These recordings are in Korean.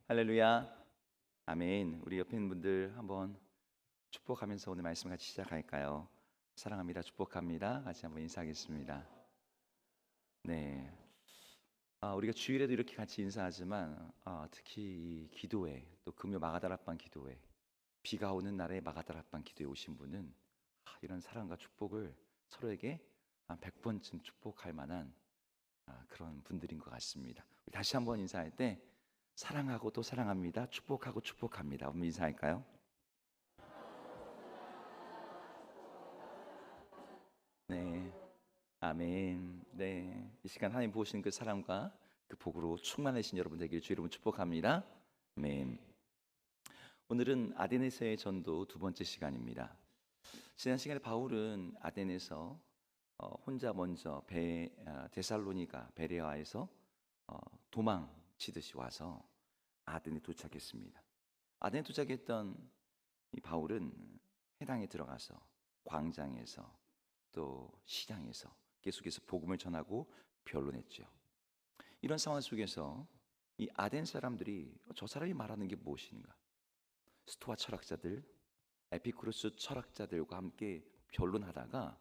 할렐루야. 아멘. 우리 옆에 있는 분들 한번 축복하면서 오늘 말씀 같이 시작할까요? 사랑합니다. 축복합니다. 같이 한번 인사하겠습니다. 네. 우리가 주일에도 이렇게 같이 인사하지만 특히 이 기도회, 또 금요 마가다락방 기도회, 비가 오는 날에 마가다락방 기도에 오신 분은 이런 사랑과 축복을 서로에게 한 100번쯤 축복할 만한 그런 분들인 것 같습니다. 우리 다시 한번 인사할 때 사랑하고 또 사랑합니다. 축복하고 축복합니다. 한번 인사할까요? 네. 아멘. 네. 이 시간 하나님 부으신 그 사랑과 그 복으로 충만하신 여러분 되기를 주 이름으로 축복합니다. 아멘. 오늘은 아데네서의 전도 두 번째 시간입니다. 지난 시간에 바울은 아덴에서 혼자 먼저 데살로니가 베레아에서 도망치듯이 와서 아덴에 도착했습니다. 아덴에 도착했던 이 바울은 회당에 들어가서 광장에서 또 시장에서 계속해서 복음을 전하고 변론했죠. 이런 상황 속에서 이 아덴 사람들이 저 사람이 말하는 게 무엇인가? 스토아 철학자들, 에피쿠로스 철학자들과 함께 변론하다가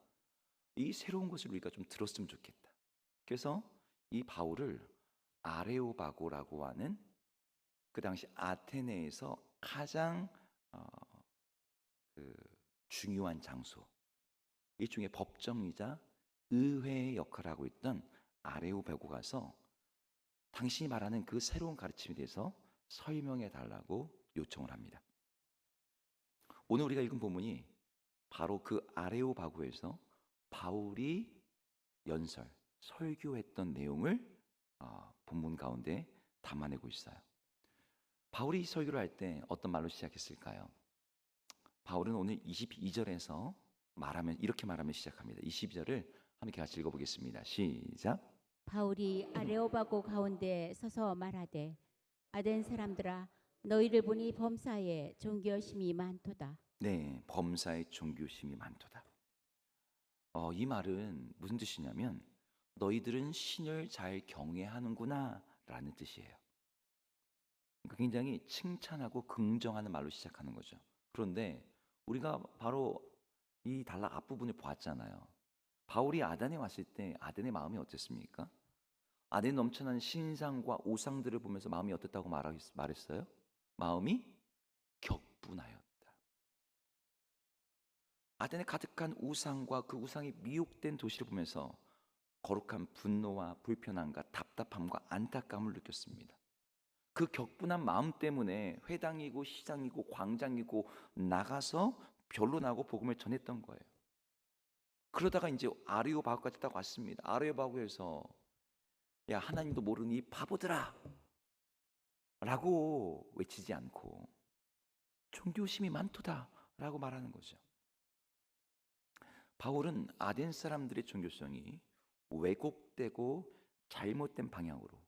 이 새로운 것을 우리가 좀 들었으면 좋겠다. 그래서 이 바울을 아레오바고라고 하는 그 당시 아테네에서 가장 그 중요한 장소, 일종의 법정이자 의회의 역할을 하고 있던 아레오바고 가서 당신이 말하는 그 새로운 가르침에 대해서 설명해 달라고 요청을 합니다. 오늘 우리가 읽은 본문이 바로 그 아레오바고에서 바울이 설교했던 내용을 본문 가운데 담아내고 있어요. 바울이 설교를 할 때 어떤 말로 시작했을까요? 바울은 오늘 22절에서 이렇게 말하면 시작합니다. 22절을 함께 같이 읽어보겠습니다. 시작. 바울이 아레오바고 가운데 서서 말하되 아덴 사람들아 너희를 보니 범사에 종교심이 많도다. 네, 범사에 종교심이 많도다. 이 말은 무슨 뜻이냐면 너희들은 신을 잘 경외하는구나 라는 뜻이에요. 그러니까 굉장히 칭찬하고 긍정하는 말로 시작하는 거죠. 그런데 우리가 바로 이 단락 앞부분을 보았잖아요. 바울이 아덴에 왔을 때 아덴의 마음이 어땠습니까? 아덴에 넘쳐나는 신상과 우상들을 보면서 마음이 어땠다고 말했어요? 마음이 격분하였다. 아덴에 가득한 우상과 그 우상이 미혹된 도시를 보면서 거룩한 분노와 불편함과 답답함과 안타까움을 느꼈습니다. 그 격분한 마음 때문에 회당이고 시장이고 광장이고 나가서 변론하고 복음을 전했던 거예요. 그러다가 이제 아레오바고까지 딱 왔습니다. 아레오바고에서 야 하나님도 모르는 이 바보들아 라고 외치지 않고 종교심이 많도다 라고 말하는 거죠. 바울은 아덴 사람들의 종교성이 왜곡되고 잘못된 방향으로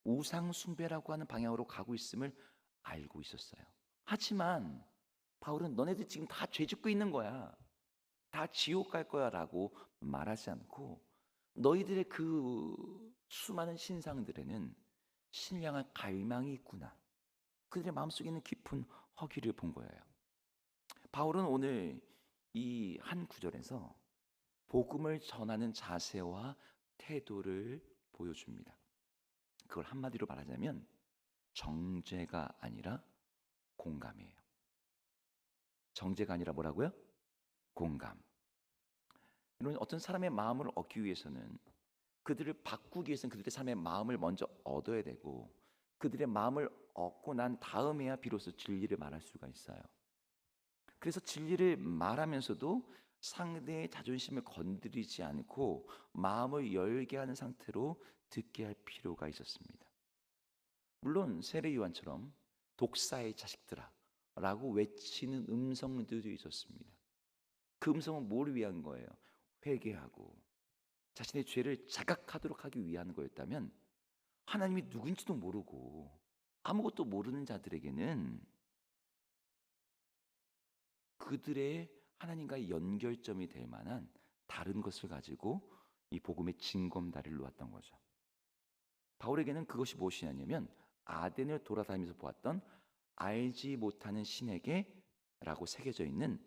우상 숭배라고 하는 방향으로 가고 있음을 알고 있었어요. 하지만 바울은 너네들 지금 다 죄 짓고 있는 거야. 다 지옥 갈 거야 라고 말하지 않고 너희들의 그 수많은 신상들에는 신령한 갈망이 있구나. 그들의 마음속에 있는 깊은 허기를 본 거예요. 바울은 오늘 이 한 구절에서 복음을 전하는 자세와 태도를 보여줍니다. 그걸 한마디로 말하자면 정죄가 아니라 공감이에요. 정죄가 아니라 뭐라고요? 공감. 여러분, 어떤 사람의 마음을 얻기 위해서는 그들을 바꾸기 위해서는 그들의 삶의 마음을 먼저 얻어야 되고 그들의 마음을 얻고 난 다음에야 비로소 진리를 말할 수가 있어요. 그래서 진리를 말하면서도 상대의 자존심을 건드리지 않고 마음을 열게 하는 상태로 듣게 할 필요가 있었습니다. 물론 세례 요한처럼 독사의 자식들아 라고 외치는 음성들도 있었습니다. 그 음성은 뭘 위한 거예요? 회개하고 자신의 죄를 자각하도록 하기 위한 거였다면 하나님이 누군지도 모르고 아무것도 모르는 자들에게는 그들의 하나님과의 연결점이 될 만한 다른 것을 가지고 이 복음의 징검다리를 놓았던 거죠. 바울에게는 그것이 무엇이냐면 아덴을 돌아다니면서 보았던 알지 못하는 신에게라고 새겨져 있는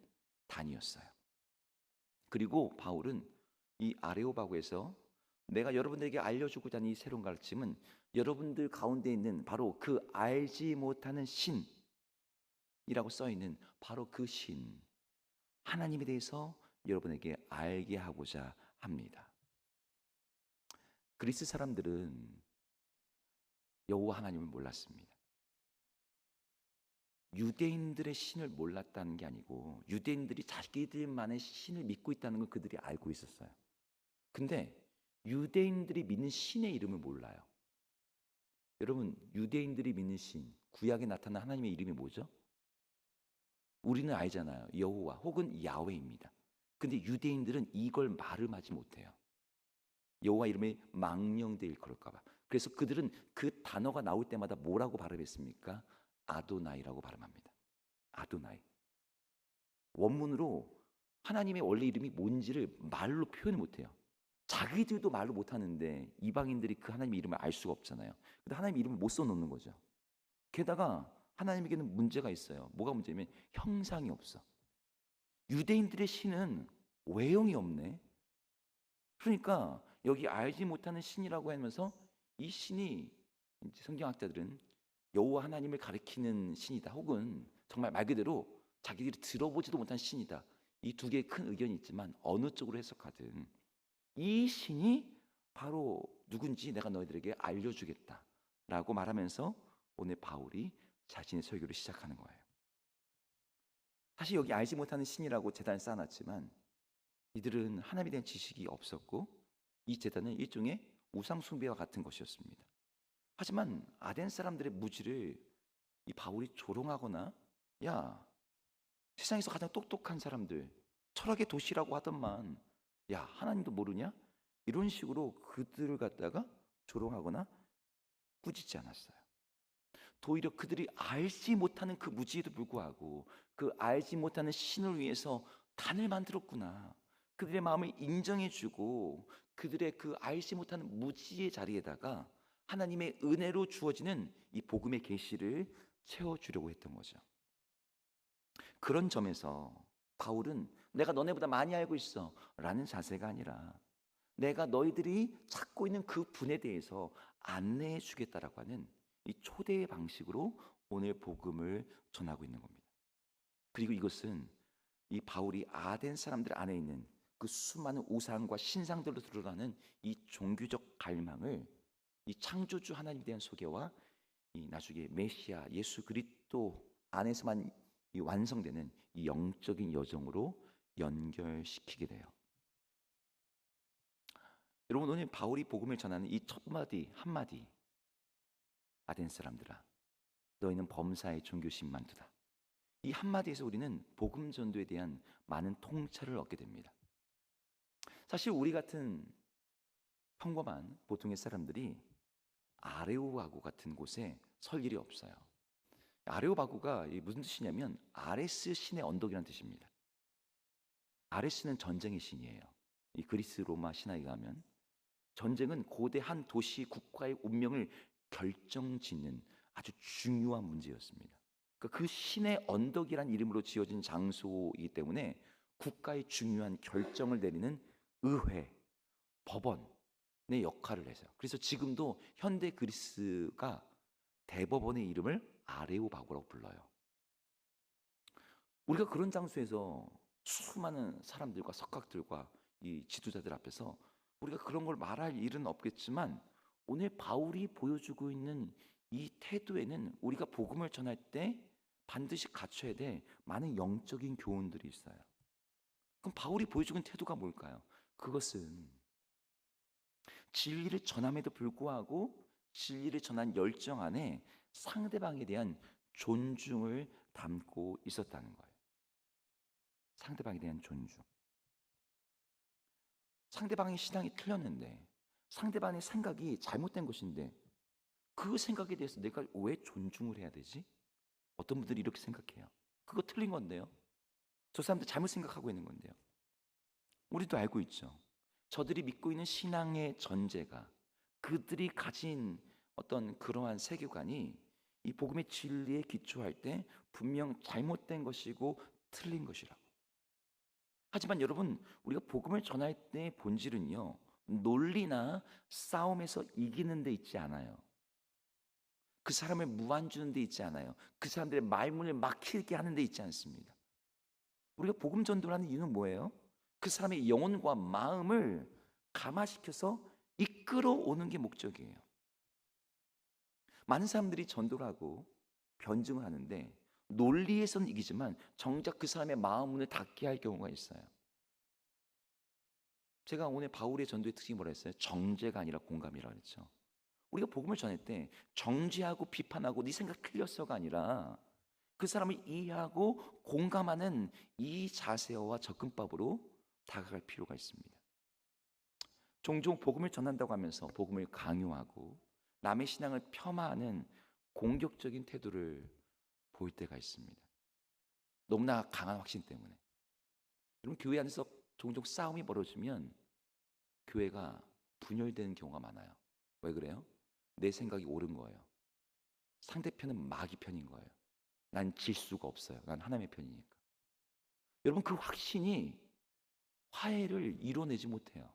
단이었어요. 그리고 바울은 이 아레오바고에서 내가 여러분들에게 알려주고자 하는 이 새로운 가르침은 여러분들 가운데 있는 바로 그 알지 못하는 신이라고 써 있는 바로 그 신, 하나님에 대해서 여러분에게 알게 하고자 합니다. 그리스 사람들은 여호와 하나님을 몰랐습니다. 유대인들의 신을 몰랐다는 게 아니고 유대인들이 자기들만의 신을 믿고 있다는 걸 그들이 알고 있었어요. 근데 유대인들이 믿는 신의 이름을 몰라요. 여러분, 유대인들이 믿는 신, 구약에 나타난 하나님의 이름이 뭐죠? 우리는 알잖아요. 여호와 혹은 야훼입니다. 근데 유대인들은 이걸 말을 하지 못해요. 여호와 이름이 망령되일 그럴까 봐. 그래서 그들은 그 단어가 나올 때마다 뭐라고 발음했습니까? 아도나이라고 발음합니다. 아도나이. 원문으로 하나님의 원래 이름이 뭔지를 말로 표현을 못해요. 자기들도 말로 못하는데 이방인들이 그 하나님의 이름을 알 수가 없잖아요. 근데 하나님의 이름을 못 써놓는 거죠. 게다가 하나님에게는 문제가 있어요. 뭐가 문제냐면 형상이 없어. 유대인들의 신은 외형이 없네. 그러니까 여기 알지 못하는 신이라고 하면서 이 신이 이제 성경학자들은 여호와 하나님을 가리키는 신이다, 혹은 정말 말 그대로 자기들이 들어보지도 못한 신이다. 이 두 개의 큰 의견이 있지만 어느 쪽으로 해석하든 이 신이 바로 누군지 내가 너희들에게 알려주겠다라고 말하면서 오늘 바울이 자신의 설교를 시작하는 거예요. 사실 여기 알지 못하는 신이라고 제단을 쌓아놨지만 이들은 하나님에 대한 지식이 없었고 이 제단은 일종의 우상 숭배와 같은 것이었습니다. 하지만 아덴 사람들의 무지를 이 바울이 조롱하거나 야, 세상에서 가장 똑똑한 사람들, 철학의 도시라고 하던만 야, 하나님도 모르냐? 이런 식으로 그들을 갖다가 조롱하거나 꾸짖지 않았어요. 오히려 그들이 알지 못하는 그 무지에도 불구하고 그 알지 못하는 신을 위해서 단을 만들었구나, 그들의 마음을 인정해주고 그들의 그 알지 못하는 무지의 자리에다가 하나님의 은혜로 주어지는 이 복음의 계시를 채워주려고 했던 거죠. 그런 점에서 바울은 내가 너네보다 많이 알고 있어 라는 자세가 아니라 내가 너희들이 찾고 있는 그 분에 대해서 안내해 주겠다라고 하는 이 초대의 방식으로 오늘 복음을 전하고 있는 겁니다. 그리고 이것은 이 바울이 아덴 사람들 안에 있는 그 수많은 우상과 신상들로 드러나는 이 종교적 갈망을 이 창조주 하나님에 대한 소개와 이 나중에 메시아 예수 그리스도 안에서만 이 완성되는 이 영적인 여정으로 연결시키게 돼요. 여러분, 오늘 바울이 복음을 전하는 이 첫 마디 한마디, 아덴 사람들아 너희는 범사의 종교심만 두다, 이 한마디에서 우리는 복음 전도에 대한 많은 통찰을 얻게 됩니다. 사실 우리 같은 평범한 보통의 사람들이 아레오바고 같은 곳에 설 일이 없어요. 아레오바고가 무슨 뜻이냐면 아레스 신의 언덕이라는 뜻입니다. 아레스는 전쟁의 신이에요. 이 그리스 로마 신화에 가면 전쟁은 고대 한 도시 국가의 운명을 결정짓는 아주 중요한 문제였습니다. 그 신의 언덕이란 이름으로 지어진 장소이기 때문에 국가의 중요한 결정을 내리는 의회, 법원의 역할을 해서, 그래서 지금도 현대 그리스가 대법원의 이름을 아레오바고라고 불러요. 우리가 그런 장소에서 수많은 사람들과 석학들과 이 지도자들 앞에서 우리가 그런 걸 말할 일은 없겠지만 오늘 바울이 보여주고 있는 이 태도에는 우리가 복음을 전할 때 반드시 갖춰야 될 많은 영적인 교훈들이 있어요. 그럼 바울이 보여주고 있는 태도가 뭘까요? 그것은 진리를 전함에도 불구하고 진리를 전한 열정 안에 상대방에 대한 존중을 담고 있었다는 거예요. 상대방에 대한 존중. 상대방의 신앙이 틀렸는데, 상대방의 생각이 잘못된 것인데 그 생각에 대해서 내가 왜 존중을 해야 되지? 어떤 분들이 이렇게 생각해요. 그거 틀린 건데요. 저 사람들 잘못 생각하고 있는 건데요. 우리도 알고 있죠. 저들이 믿고 있는 신앙의 전제가 그들이 가진 어떤 그러한 세계관이 이 복음의 진리에 기초할 때 분명 잘못된 것이고 틀린 것이라고. 하지만 여러분, 우리가 복음을 전할 때의 본질은요, 논리나 싸움에서 이기는 데 있지 않아요. 그 사람을 무안 주는 데 있지 않아요. 그 사람들의 말문을 막히게 하는 데 있지 않습니다. 우리가 복음 전도를 하는 이유는 뭐예요? 그 사람의 영혼과 마음을 감화시켜서 이끌어오는 게 목적이에요. 많은 사람들이 전도를 하고 변증을 하는데 논리에서는 이기지만 정작 그 사람의 마음문을 닫게 할 경우가 있어요. 제가 오늘 바울의 전도의 특징이 뭐라 했어요? 정죄가 아니라 공감이라고 했죠. 우리가 복음을 전할 때 정죄하고 비판하고 네 생각 틀렸어가 아니라 그 사람을 이해하고 공감하는 이 자세와 접근법으로 다가갈 필요가 있습니다. 종종 복음을 전한다고 하면서 복음을 강요하고 남의 신앙을 폄하하는 공격적인 태도를 보일 때가 있습니다. 너무나 강한 확신 때문에. 여러분, 교회 안에서 종종 싸움이 벌어지면 교회가 분열되는 경우가 많아요. 왜 그래요? 내 생각이 옳은 거예요. 상대편은 마귀 편인 거예요. 난 질 수가 없어요. 난 하나님의 편이니까. 여러분, 그 확신이 화해를 이뤄내지 못해요.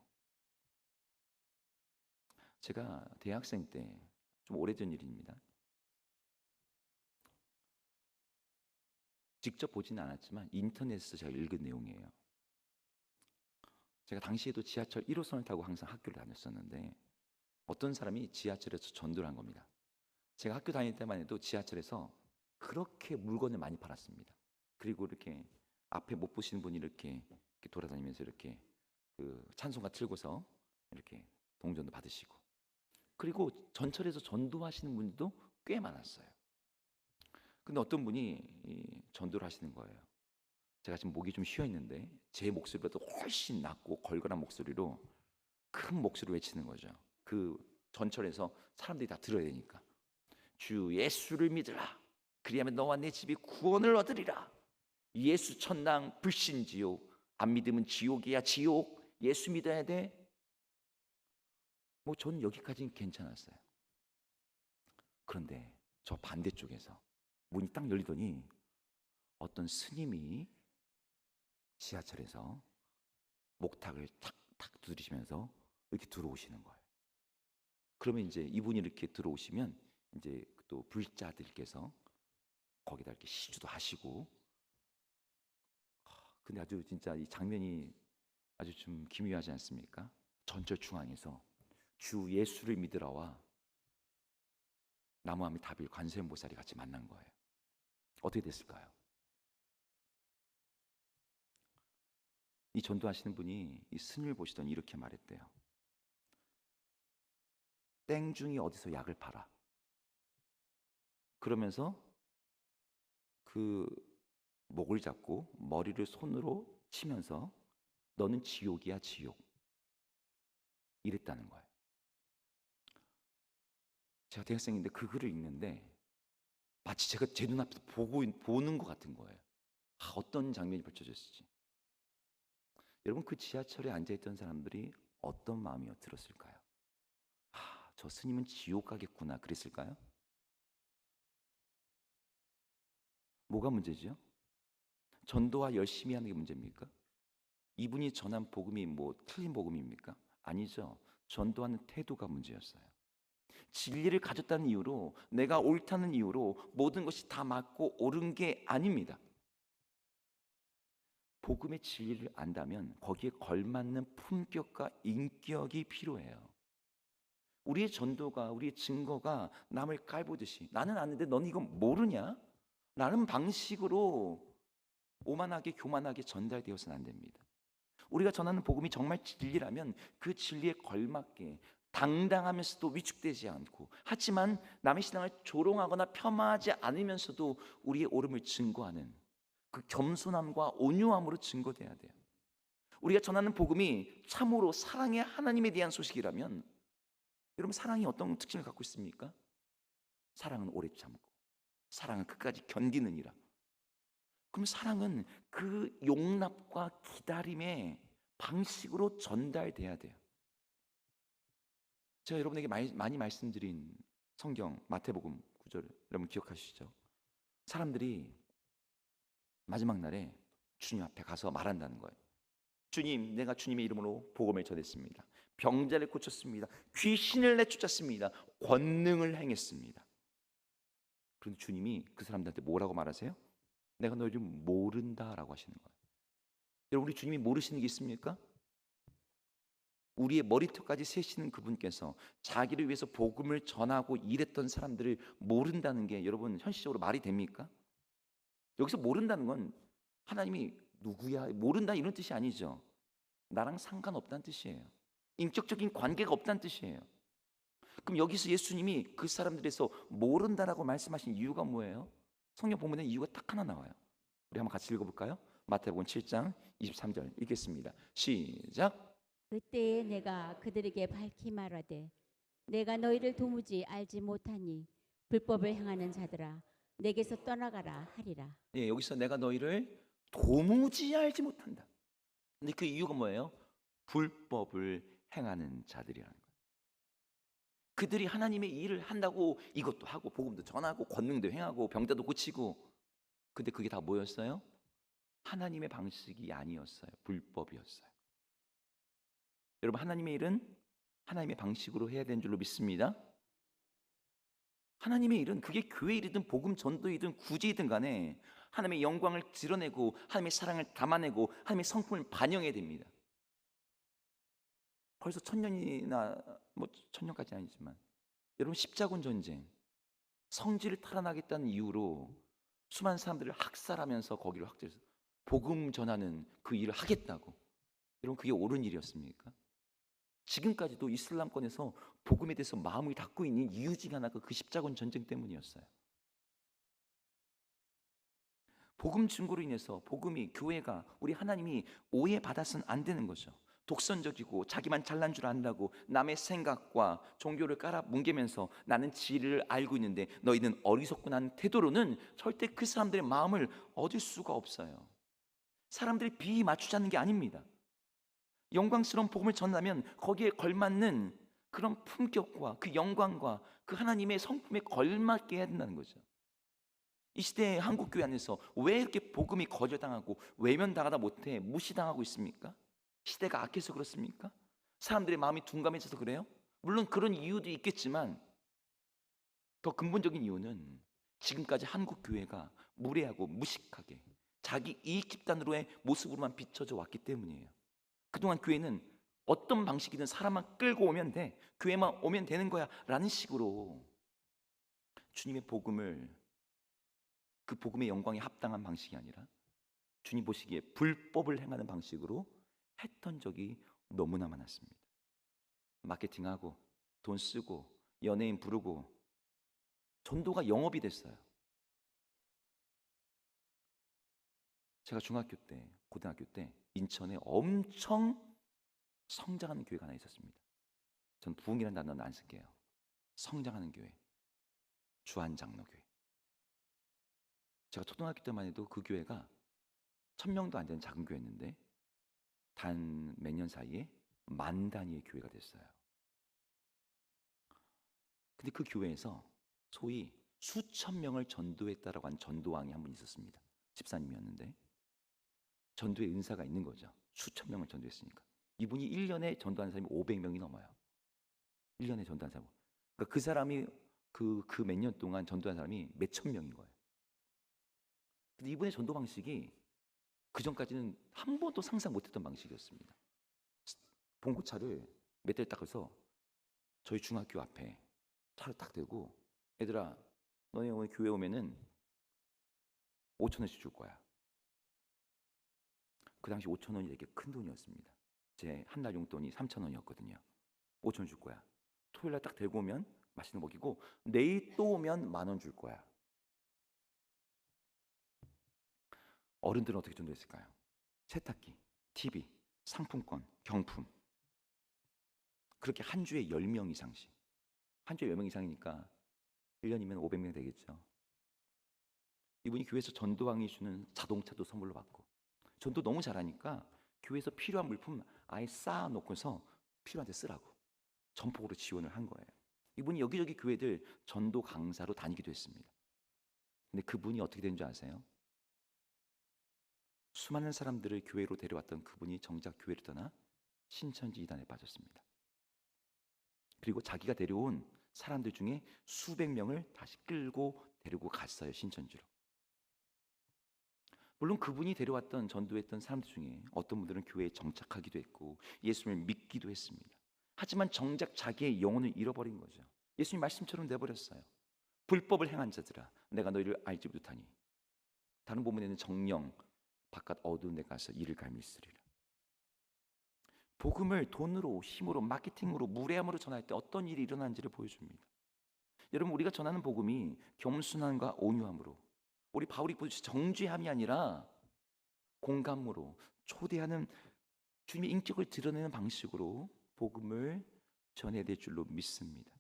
제가 대학생 때, 좀 오래전 일입니다. 직접 보지는 않았지만 인터넷에서 제가 읽은 내용이에요. 제가 당시에도 지하철 1호선을 타고 항상 학교를 다녔었는데 어떤 사람이 지하철에서 전도를 한 겁니다. 제가 학교 다닐 때만 해도 지하철에서 그렇게 물건을 많이 팔았습니다. 그리고 이렇게 앞에 못 보시는 분이 이렇게 돌아다니면서 이렇게 그 찬송가 틀고서 이렇게 동전도 받으시고, 그리고 전철에서 전도하시는 분들도 꽤 많았어요. 근데 어떤 분이 전도를 하시는 거예요. 제가 지금 목이 좀 쉬어 있는데 제 목소리보다 훨씬 낮고 걸걸한 목소리로 큰 목소리로 외치는 거죠. 그 전철에서 사람들이 다 들어야 되니까. 주 예수를 믿으라. 그리하면 너와 내 집이 구원을 얻으리라. 예수 천당 불신지옥. 안 믿으면 지옥이야 지옥. 예수 믿어야 돼. 뭐 저는 여기까지는 괜찮았어요. 그런데 저 반대쪽에서 문이 딱 열리더니 어떤 스님이 지하철에서 목탁을 탁탁 두드리시면서 이렇게 들어오시는 거예요. 그러면 이제 이분이 이렇게 들어오시면 이제 또 불자들께서 거기다 이렇게 시주도 하시고, 근데 아주 진짜 이 장면이 아주 좀 기묘하지 않습니까? 전철 중앙에서 주 예수를 믿으라와 나무아미 다빌 관세음보살이 같이 만난 거예요. 어떻게 됐을까요? 이 전도하시는 분이 이 스님을 보시더니 이렇게 말했대요. 땡중이 어디서 약을 팔아? 그러면서 그 목을 잡고 머리를 손으로 치면서 너는 지옥이야 지옥. 이랬다는 거예요. 제가 대학생인데 그 글을 읽는데 마치 제가 제 눈앞에서 보는 것 같은 거예요. 어떤 장면이 펼쳐졌을지. 여러분, 그 지하철에 앉아있던 사람들이 어떤 마음이 들었을까요? 저 스님은 지옥 가겠구나 그랬을까요? 뭐가 문제죠? 전도와 열심히 하는 게 문제입니까? 이분이 전한 복음이 뭐 틀린 복음입니까? 아니죠. 전도하는 태도가 문제였어요. 진리를 가졌다는 이유로, 내가 옳다는 이유로 모든 것이 다 맞고 옳은 게 아닙니다. 복음의 진리를 안다면 거기에 걸맞는 품격과 인격이 필요해요. 우리의 전도가, 우리의 증거가 남을 깔보듯이 나는 아는데 넌 이거 모르냐? 라는 방식으로 오만하게 교만하게 전달되어서는 안 됩니다. 우리가 전하는 복음이 정말 진리라면 그 진리에 걸맞게 당당하면서도 위축되지 않고, 하지만 남의 신앙을 조롱하거나 폄하하지 않으면서도 우리의 옳음을 증거하는 그 겸손함과 온유함으로 증거돼야 돼요. 우리가 전하는 복음이 참으로 사랑의 하나님에 대한 소식이라면, 여러분, 사랑이 어떤 특징을 갖고 있습니까? 사랑은 오래 참고, 사랑은 끝까지 견디느니라. 그럼 사랑은 그 용납과 기다림의 방식으로 전달돼야 돼요. 제가 여러분에게 많이 말씀드린 성경 마태복음 9절 여러분 기억하시죠? 사람들이 마지막 날에 주님 앞에 가서 말한다는 거예요. 주님, 내가 주님의 이름으로 복음을 전했습니다. 병자를 고쳤습니다. 귀신을 내쫓았습니다. 권능을 행했습니다. 그런데 주님이 그 사람들한테 뭐라고 말하세요? 내가 너희를 모른다라고 하시는 거예요. 여러분, 우리 주님이 모르시는 게 있습니까? 우리의 머리털까지 세시는 그분께서 자기를 위해서 복음을 전하고 일했던 사람들을 모른다는 게 여러분 현실적으로 말이 됩니까? 여기서 모른다는 건 하나님이 누구야? 모른다 이런 뜻이 아니죠. 나랑 상관없다는 뜻이에요. 인격적인 관계가 없다는 뜻이에요. 그럼 여기서 예수님이 그 사람들에서 모른다라고 말씀하신 이유가 뭐예요? 성경 본문에 이유가 딱 하나 나와요. 우리 한번 같이 읽어볼까요? 마태복음 7장 23절 읽겠습니다. 시작. 그때에 내가 그들에게 밝히 말하되 내가 너희를 도무지 알지 못하니 불법을 행하는 자들아 내게서 떠나가라 하리라. 예, 여기서 내가 너희를 도무지 알지 못한다. 근데 그 이유가 뭐예요? 불법을 행하는 자들이라는 거예요. 그들이 하나님의 일을 한다고 이것도 하고 복음도 전하고 권능도 행하고 병자도 고치고, 근데 그게 다 뭐였어요? 하나님의 방식이 아니었어요. 불법이었어요. 여러분, 하나님의 일은 하나님의 방식으로 해야 되는 줄로 믿습니다. 하나님의 일은 그게 교회 일이든 복음 전도이든 구제이든 간에 하나님의 영광을 드러내고 하나님의 사랑을 담아내고 하나님의 성품을 반영해야 됩니다. 벌써 1000년이나 뭐 1000년까지는 아니지만 여러분, 십자군 전쟁, 성지를 탈환하겠다는 이유로 수많은 사람들을 학살하면서 거기를 확대해서 복음 전하는 그 일을 하겠다고. 여러분, 그게 옳은 일이었습니까? 지금까지도 이슬람권에서 복음에 대해서 마음을 닫고 있는 이유 중에 하나가 그 십자군 전쟁 때문이었어요. 복음 증거로 인해서 복음이, 교회가, 우리 하나님이 오해받아서는 안 되는 거죠. 독선적이고 자기만 잘난 줄 안다고 남의 생각과 종교를 깔아 뭉개면서 나는 진리를 알고 있는데 너희는 어리석구나 하는 태도로는 절대 그 사람들의 마음을 얻을 수가 없어요. 사람들이 비위 맞추자는 게 아닙니다. 영광스러운 복음을 전하면 거기에 걸맞는 그런 품격과 그 영광과 그 하나님의 성품에 걸맞게 해야 된다는 거죠. 이 시대의 한국교회 안에서 왜 이렇게 복음이 거절당하고 외면당하다 못해 무시당하고 있습니까? 시대가 악해서 그렇습니까? 사람들의 마음이 둔감해져서 그래요? 물론 그런 이유도 있겠지만 더 근본적인 이유는 지금까지 한국교회가 무례하고 무식하게 자기 이익 집단으로의 모습으로만 비춰져 왔기 때문이에요. 그동안 교회는 어떤 방식이든 사람만 끌고 오면 돼, 교회만 오면 되는 거야 라는 식으로 주님의 복음을, 그 복음의 영광에 합당한 방식이 아니라 주님 보시기에 불법을 행하는 방식으로 했던 적이 너무나 많았습니다. 마케팅하고 돈 쓰고 연예인 부르고 전도가 영업이 됐어요. 제가 중학교 때, 고등학교 때 인천에 엄청 성장하는 교회가 하나 있었습니다. 전 부흥이라는 단어는 안 쓸게요. 성장하는 교회, 주한장로교회. 제가 초등학교 때만 해도 그 교회가 1000명도 안 되는 작은 교회였는데 단 몇 년 사이에 10,000 단위의 교회가 됐어요. 근데 그 교회에서 소위 수천 명을 전도했다라고 한 전도왕이 한 분 있었습니다. 집사님이었는데 전도의 은사가 있는 거죠. 수천 명을 전도했으니까. 이분이 1년에 전도한 사람이 500명이 넘어요. 1년에 전도한 사람. 그러니까 그 사람이 그 몇 년 동안 전도한 사람이 몇천 명인 거예요. 근데 이분의 전도 방식이 그 전까지는 한 번도 상상 못했던 방식이었습니다. 봉고차를 몇 대를 딱 해서 저희 중학교 앞에 차를 딱 대고, 얘들아 너네 오늘 교회 오면은 5,000원씩 줄 거야. 그 당시 5,000원이 되게 큰 돈이었습니다. 제 한 달 용돈이 3,000원이었거든요. 5,000원 줄 거야. 토요일날 딱 들고 오면 맛있는 거 먹이고 내일 또 오면 10,000원 줄 거야. 어른들은 어떻게 전도했을까요? 세탁기, TV, 상품권, 경품. 그렇게 한 주에 10명 이상씩. 한 주에 10명 이상이니까 1년이면 500명 되겠죠. 이분이 교회에서 전도왕이 주는 자동차도 선물로 받고, 전도 너무 잘하니까 교회에서 필요한 물품 아예 쌓아놓고서 필요한 데 쓰라고 전폭으로 지원을 한 거예요. 이분이 여기저기 교회들 전도 강사로 다니기도 했습니다. 근데 그분이 어떻게 된 줄 아세요? 수많은 사람들을 교회로 데려왔던 그분이 정작 교회를 떠나 신천지 이단에 빠졌습니다. 그리고 자기가 데려온 사람들 중에 수백 명을 다시 끌고 데리고 갔어요, 신천지로. 물론 그분이 데려왔던 전도했던 사람들 중에 어떤 분들은 교회에 정착하기도 했고 예수님을 믿기도 했습니다. 하지만 정작 자기의 영혼을 잃어버린 거죠. 예수님 말씀처럼 내버렸어요. 불법을 행한 자들아, 내가 너희를 알지 못하니. 다른 본문에는 정령 바깥 어두운 데 가서 이를 갈미쓰리라. 복음을 돈으로, 힘으로, 마케팅으로, 무례함으로 전할 때 어떤 일이 일어나는지를 보여줍니다. 여러분, 우리가 전하는 복음이 겸손함과 온유함으로, 우리 바울이 보듯이 정죄함이 아니라 공감으로, 초대하는 주님의 인격을 드러내는 방식으로 복음을 전해야 될 줄로 믿습니다.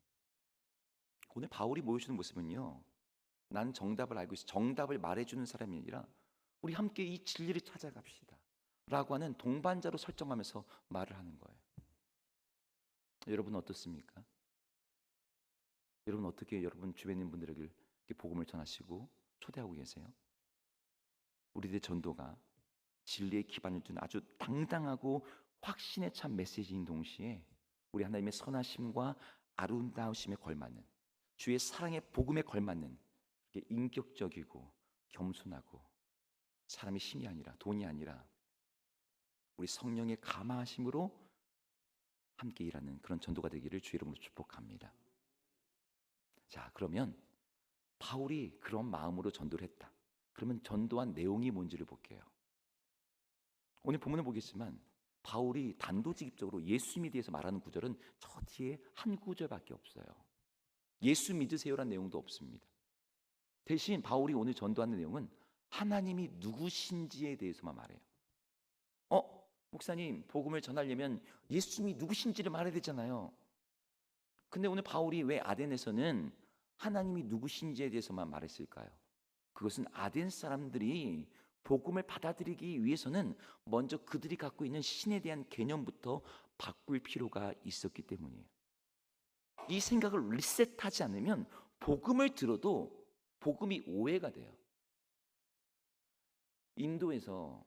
오늘 바울이 보여주는 모습은요, 나는 정답을 알고 있어, 정답을 말해주는 사람이 아니라 우리 함께 이 진리를 찾아갑시다 라고 하는 동반자로 설정하면서 말을 하는 거예요. 여러분은 어떻습니까? 여러분 어떻게 여러분 주변에 있는 분들에게 복음을 전하시고 초대하고 계세요? 우리들의 전도가 진리의 기반을 둔 아주 당당하고 확신에 찬 메시지인 동시에 우리 하나님의 선하심과 아름다우심에 걸맞는, 주의 사랑의 복음에 걸맞는 인격적이고 겸손하고, 사람의 힘이 아니라 돈이 아니라 우리 성령의 감화하심으로 함께 일하는 그런 전도가 되기를 주의 이름으로 축복합니다. 자, 그러면 바울이 그런 마음으로 전도를 했다. 그러면 전도한 내용이 뭔지를 볼게요. 오늘 본문을 보겠지만 바울이 단도직입적으로 예수님에 대해서 말하는 구절은 저 뒤에 한 구절밖에 없어요. 예수 믿으세요라는 내용도 없습니다. 대신 바울이 오늘 전도하는 내용은 하나님이 누구신지에 대해서만 말해요. 목사님, 복음을 전하려면 예수님이 누구신지를 말해야 되잖아요. 근데 오늘 바울이 왜 아덴에서는 하나님이 누구신지에 대해서만 말했을까요? 그것은 아덴 사람들이 복음을 받아들이기 위해서는 먼저 그들이 갖고 있는 신에 대한 개념부터 바꿀 필요가 있었기 때문이에요. 이 생각을 리셋하지 않으면 복음을 들어도 복음이 오해가 돼요. 인도에서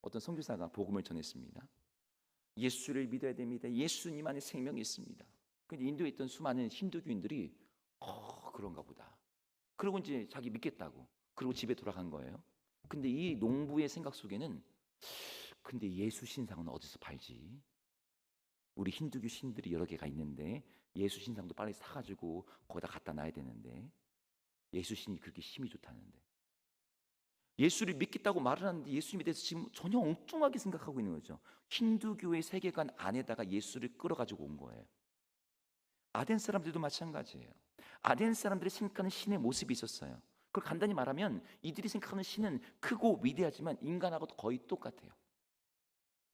어떤 선교사가 복음을 전했습니다. 예수를 믿어야 됩니다. 예수님 안에 생명이 있습니다. 근데 인도에 있던 수많은 힌두교인들이 그런가 보다. 그리고 이제 자기 믿겠다고. 그리고 집에 돌아간 거예요. 근데 이 농부의 생각 속에는 근데 예수 신상은 어디서 팔지? 우리 힌두교 신들이 여러 개가 있는데 예수 신상도 빨리 사가지고 거기다 갖다 놔야 되는데 예수 신이 그렇게 힘이 좋다는데 예수를 믿겠다고 말을 하는데 예수님에 대해서 지금 전혀 엉뚱하게 생각하고 있는 거죠. 힌두교의 세계관 안에다가 예수를 끌어가지고 온 거예요. 아덴 사람들도 마찬가지예요. 아덴 사람들이 생각하는 신의 모습이 있었어요. 그걸 간단히 말하면 이들이 생각하는 신은 크고 위대하지만 인간하고도 거의 똑같아요.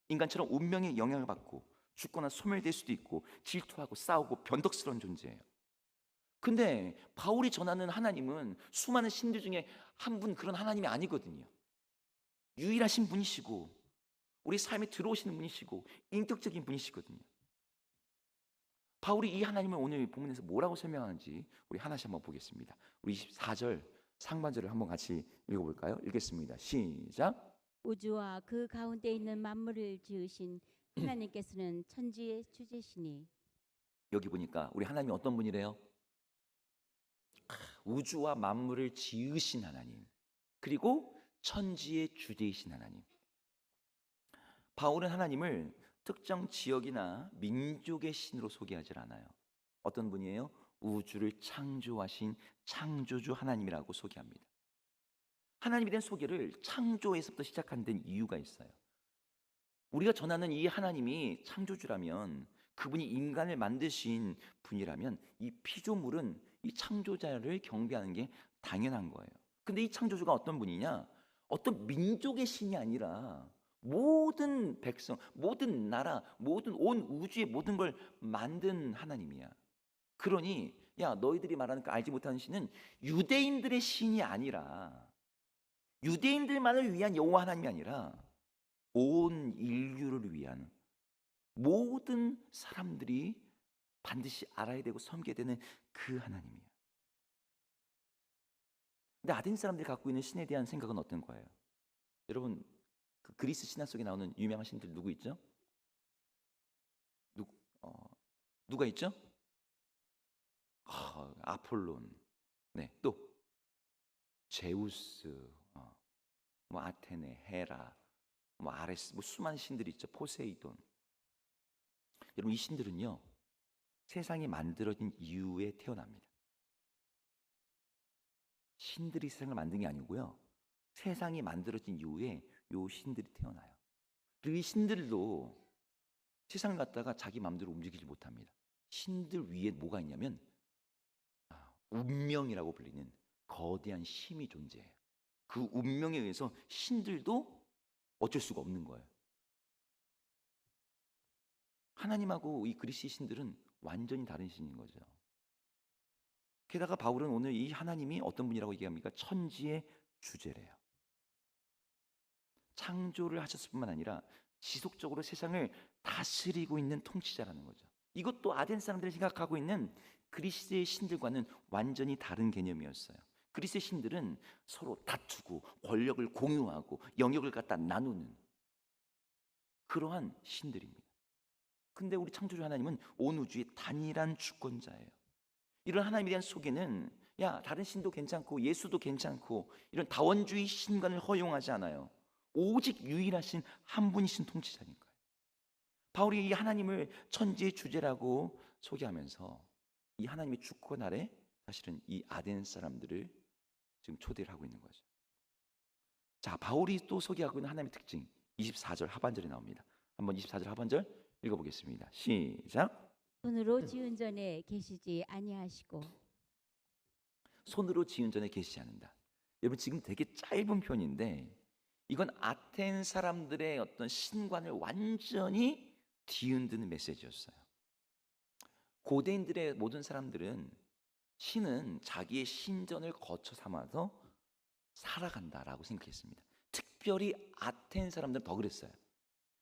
인간처럼 운명의 영향을 받고 죽거나 소멸될 수도 있고 질투하고 싸우고 변덕스러운 존재예요. 근데 바울이 전하는 하나님은 수많은 신들 중에 한 분 그런 하나님이 아니거든요. 유일하신 분이시고 우리 삶에 들어오시는 분이시고 인격적인 분이시거든요. 바울이 이 하나님을 오늘 본문에서 뭐라고 설명하는지 우리 하나씩 한번 보겠습니다. 우리 24절 상반절을 한번 같이 읽어볼까요? 읽겠습니다. 시작. 우주와 그 가운데 있는 만물을 지으신 하나님께서는 천지의 주제시니. 여기 보니까 우리 하나님이 어떤 분이래요? 우주와 만물을 지으신 하나님, 그리고 천지의 주제이신 하나님. 바울은 하나님을 특정 지역이나 민족의 신으로 소개하지 않아요. 어떤 분이에요? 우주를 창조하신 창조주 하나님이라고 소개합니다. 하나님에 대한 소개를 창조에서부터 시작한 데는 이유가 있어요. 우리가 전하는 이 하나님이 창조주라면, 그분이 인간을 만드신 분이라면 이 피조물은 이 창조자를 경배하는 게 당연한 거예요. 근데 이 창조주가 어떤 분이냐? 어떤 민족의 신이 아니라 모든 백성, 모든 나라, 모든 온 우주의 모든 걸 만든 하나님이야. 그러니 야, 너희들이 말하는 그 알지 못하는 신은 유대인들의 신이 아니라, 유대인들만을 위한 여호와 하나님이 아니라 온 인류를 위한, 모든 사람들이 반드시 알아야 되고 섬겨야 되는 그 하나님이에요. 근데 아덴 사람들이 갖고 있는 신에 대한 생각은 어떤 거예요? 여러분, 그 그리스 신화 속에 나오는 유명한 신들 누구 있죠? 누, 어, 누가 있죠? 아폴론, 네, 또 제우스, 뭐 아테네, 헤라, 뭐 아레스, 뭐 수많은 신들이 있죠. 포세이돈. 여러분, 이 신들은요 세상이 만들어진 이후에 태어납니다. 신들이 세상을 만든 게 아니고요, 세상이 만들어진 이후에 요 신들이 태어나요. 그리고 이 신들도 세상을 갖다가 자기 마음대로 움직이지 못합니다. 신들 위에 뭐가 있냐면 운명이라고 불리는 거대한 힘이 존재해요. 그 운명에 의해서 신들도 어쩔 수가 없는 거예요. 하나님하고 이 그리스의 신들은 완전히 다른 신인 거죠. 게다가 바울은 오늘 이 하나님이 어떤 분이라고 얘기합니까? 천지의 주제래요. 창조를 하셨을 뿐만 아니라 지속적으로 세상을 다스리고 있는 통치자라는 거죠. 이것도 아덴 사람들이 생각하고 있는 그리스의 신들과는 완전히 다른 개념이었어요. 그리스의 신들은 서로 다투고 권력을 공유하고 영역을 갖다 나누는 그러한 신들입니다. 근데 우리 창조주 하나님은 온 우주의 단일한 주권자예요. 이런 하나님에 대한 소개는 다른 신도 괜찮고 예수도 괜찮고 이런 다원주의 신관을 허용하지 않아요. 오직 유일하신 한 분이신 통치자니까요. 바울이 이 하나님을 천지의 주제라고 소개하면서 이 하나님의 주권 아래 사실은 이 아덴 사람들을 지금 초대를 하고 있는 거죠. 자, 바울이 또 소개하고 있는 하나님의 특징 24절 하반절에 나옵니다. 한번 24절 하반절 읽어보겠습니다. 시작. 손으로 지은 전에 계시지 아니하시고. 손으로 지은 전에 계시지 않는다. 여러분, 지금 되게 짧은 편인데 이건 아텐 사람들의 어떤 신관을 완전히 뒤흔드는 메시지였어요. 고대인들의 모든 사람들은 신은 자기의 신전을 거쳐 삼아서 살아간다라고 생각했습니다. 특별히 아텐 사람들은 더 그랬어요.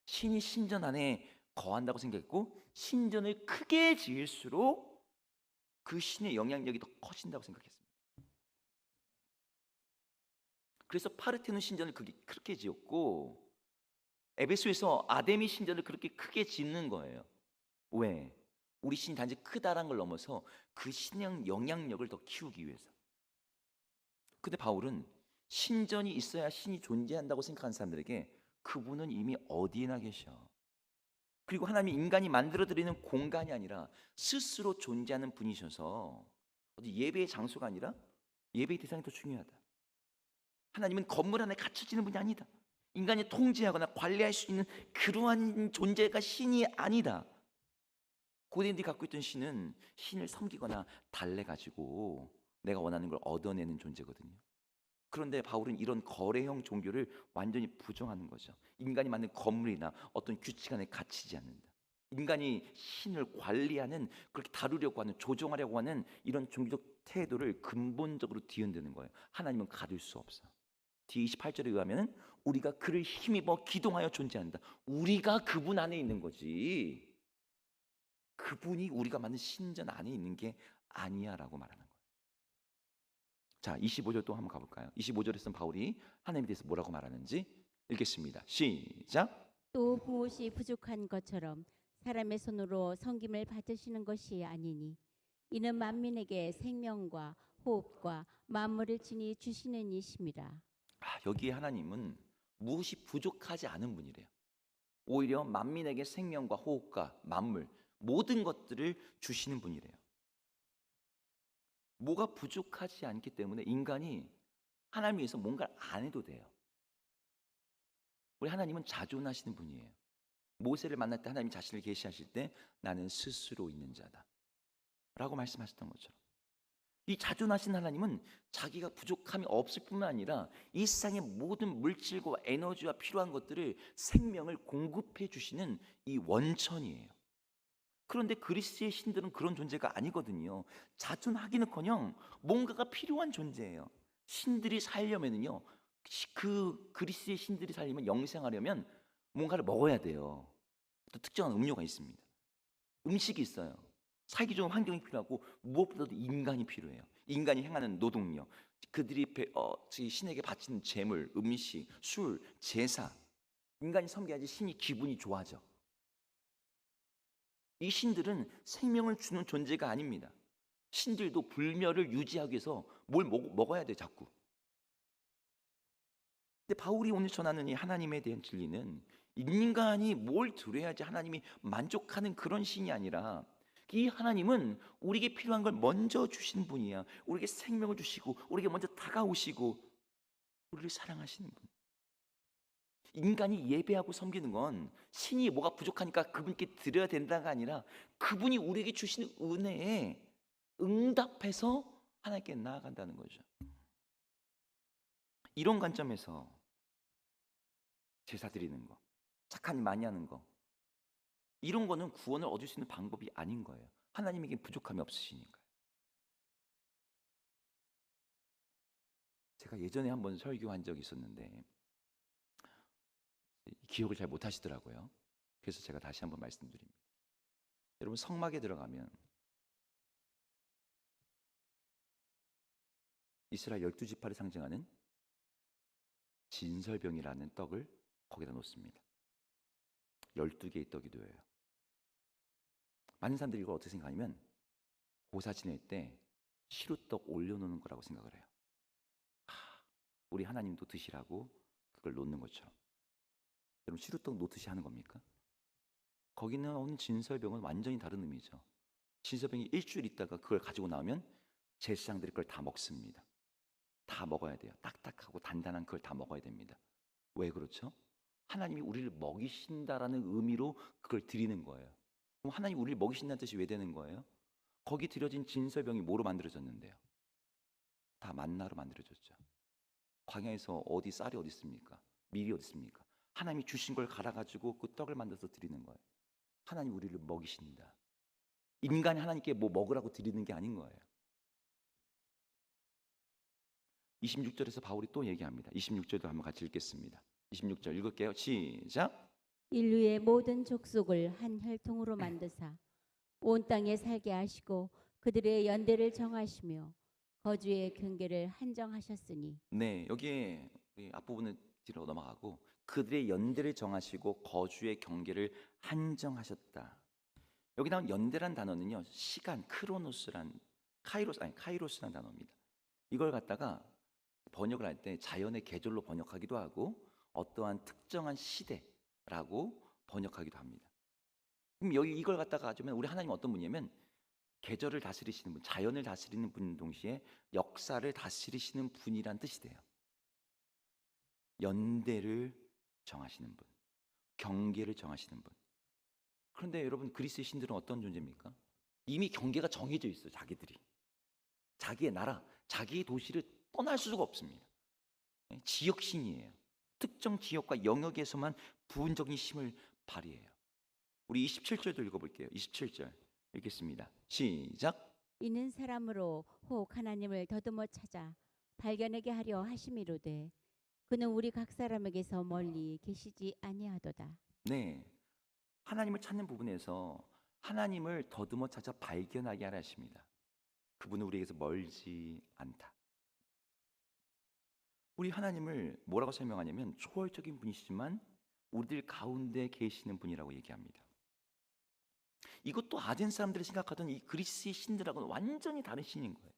신이 신전 안에 거한다고 생각했고 신전을 크게 지을수록 그 신의 영향력이 더 커진다고 생각했습니다. 그래서 파르테논 신전을 그렇게 지었고 에베소에서 아데미 신전을 그렇게 크게 짓는 거예요. 왜? 우리 신이 단지 크다란 걸 넘어서 그 신의 영향력을 더 키우기 위해서. 근데 바울은 신전이 있어야 신이 존재한다고 생각하는 사람들에게 그분은 이미 어디에나 계셔. 그리고 하나님이 인간이 만들어드리는 공간이 아니라 스스로 존재하는 분이셔서 어디 예배의 장소가 아니라 예배의 대상이 더 중요하다. 하나님은 건물 안에 갇혀지는 분이 아니다. 인간이 통제하거나 관리할 수 있는 그러한 존재가 신이 아니다. 고대인들이 갖고 있던 신은 신을 섬기거나 달래가지고 내가 원하는 걸 얻어내는 존재거든요. 그런데 바울은 이런 거래형 종교를 완전히 부정하는 거죠. 인간이 만든 건물이나 어떤 규칙 안에 갇히지 않는다. 인간이 신을 관리하는, 그렇게 다루려고 하는, 조종하려고 하는 이런 종교적 태도를 근본적으로 뒤흔드는 거예요. 하나님은 가둘 수 없어. 뒤에 28절에 의하면 우리가 그를 힘입어 기동하여 존재한다. 우리가 그분 안에 있는 거지 그분이 우리가 만든 신전 안에 있는 게 아니야 라고 말하는 거예요. 자, 25절 또 한번 가볼까요? 25절에서는 바울이 하나님에 대해서 뭐라고 말하는지 읽겠습니다. 시작. 또 무엇이 부족한 것처럼 사람의 손으로 섬김을 받으시는 것이 아니니 이는 만민에게 생명과 호흡과 만물을 친히 주시는 이심이라. 여기에 하나님은 무엇이 부족하지 않은 분이래요. 오히려 만민에게 생명과 호흡과 만물 모든 것들을 주시는 분이래요. 뭐가 부족하지 않기 때문에 인간이 하나님 위해서 뭔가를 안 해도 돼요. 우리 하나님은 자존하시는 분이에요. 모세를 만날 때 하나님 자신을 계시하실 때 나는 스스로 있는 자다 라고 말씀하셨던 것처럼 이 자존하신 하나님은 자기가 부족함이 없을 뿐만 아니라 이 세상의 모든 물질과 에너지와 필요한 것들을 생명을 공급해 주시는 이 원천이에요. 그런데 그리스의 신들은 그런 존재가 아니거든요. 자존하기는커녕 뭔가가 필요한 존재예요. 신들이 살려면은요, 그 그리스의 신들이 살려면 영생하려면 뭔가를 먹어야 돼요. 또 특정한 음료가 있습니다. 음식이 있어요. 살기 좋은 환경이 필요하고 무엇보다도 인간이 필요해요. 인간이 행하는 노동력, 그들이 신에게 바치는 재물, 음식, 술, 제사. 인간이 섬겨야지 신이 기분이 좋아져. 이 신들은 생명을 주는 존재가 아닙니다. 신들도 불멸을 유지하기 위해서 뭘 먹어야 돼 자꾸. 근데 바울이 오늘 전하는 이 하나님에 대한 진리는 인간이 뭘 드려야지 하나님이 만족하는 그런 신이 아니라, 이 하나님은 우리에게 필요한 걸 먼저 주시는 분이야. 우리에게 생명을 주시고 우리에게 먼저 다가오시고 우리를 사랑하시는 분. 인간이 예배하고 섬기는 건 신이 뭐가 부족하니까 그분께 드려야 된다가 아니라, 그분이 우리에게 주시는 은혜에 응답해서 하나님께 나아간다는 거죠. 이런 관점에서 제사 드리는 거, 착한 일 많이 하는 거, 이런 거는 구원을 얻을 수 있는 방법이 아닌 거예요. 하나님에게 부족함이 없으시니까요. 제가 예전에 한번 설교한 적이 있었는데 기억을 잘 못하시더라고요. 그래서 제가 다시 한번 말씀드립니다. 여러분, 성막에 들어가면 이스라엘 12지파를 상징하는 진설병이라는 떡을 거기다 놓습니다. 12개의 떡이 놓여요. 많은 사람들이 이걸 어떻게 생각하냐면 고사 지낼 때 시루떡 올려놓는 거라고 생각을 해요. 우리 하나님도 드시라고 그걸 놓는 것처럼. 여러분, 시루떡 놓듯이 하는 겁니까? 거기 나오는 진설병은 완전히 다른 의미죠. 진설병이 일주일 있다가 그걸 가지고 나오면 제사장들이 그걸 다 먹습니다. 다 먹어야 돼요. 딱딱하고 단단한 그걸 다 먹어야 됩니다. 왜 그렇죠? 하나님이 우리를 먹이신다라는 의미로 그걸 드리는 거예요. 그럼 하나님이 우리를 먹이신다는 뜻이 왜 되는 거예요? 거기 드려진 진설병이 뭐로 만들어졌는데요? 다 만나로 만들어졌죠. 광야에서 어디 쌀이 어디 있습니까? 밀이 어디 있습니까? 하나님이 주신 걸 갈아가지고 그 떡을 만들어서 드리는 거예요. 하나님 우리를 먹이신다. 인간이 하나님께 뭐 먹으라고 드리는 게 아닌 거예요. 26절에서 바울이 또 얘기합니다. 26절도 한번 같이 읽겠습니다. 26절 읽을게요. 시작. 인류의 모든 족속을 한 혈통으로 만드사 온 땅에 살게 하시고 그들의 연대를 정하시며 거주의 경계를 한정하셨으니. 네, 여기에 우리 앞부분을 뒤로 넘어가고, 그들의 연대를 정하시고 거주의 경계를 한정하셨다. 여기 나온 연대란 단어는요, 시간, 카이로스란 단어입니다. 이걸 갖다가 번역을 할 때 자연의 계절로 번역하기도 하고 어떠한 특정한 시대라고 번역하기도 합니다. 그럼 여기 이걸 갖다가 하자면 우리 하나님 어떤 분이냐면 계절을 다스리시는 분, 자연을 다스리는 분 동시에 역사를 다스리시는 분이란 뜻이 돼요. 연대를 정하시는 분, 경계를 정하시는 분. 그런데 여러분, 그리스의 신들은 어떤 존재입니까? 이미 경계가 정해져 있어요. 자기들이 자기의 나라, 자기의 도시를 떠날 수가 없습니다. 지역신이에요. 특정 지역과 영역에서만 부분적인 힘을 발휘해요. 우리 27절도 읽어볼게요. 27절 읽겠습니다. 시작. 이는 사람으로 혹 하나님을 더듬어 찾아 발견하게 하려 하심이로되 그는 우리 각 사람에게서 멀리 계시지 아니하도다. 네, 하나님을 찾는 부분에서 하나님을 더듬어 찾아 발견하게 하라 하십니다. 그분은 우리에게서 멀지 않다. 우리 하나님을 뭐라고 설명하냐면 초월적인 분이시지만 우리들 가운데 계시는 분이라고 얘기합니다. 이것도 아덴 사람들이 생각하던 이 그리스의 신들하고는 완전히 다른 신인 거예요.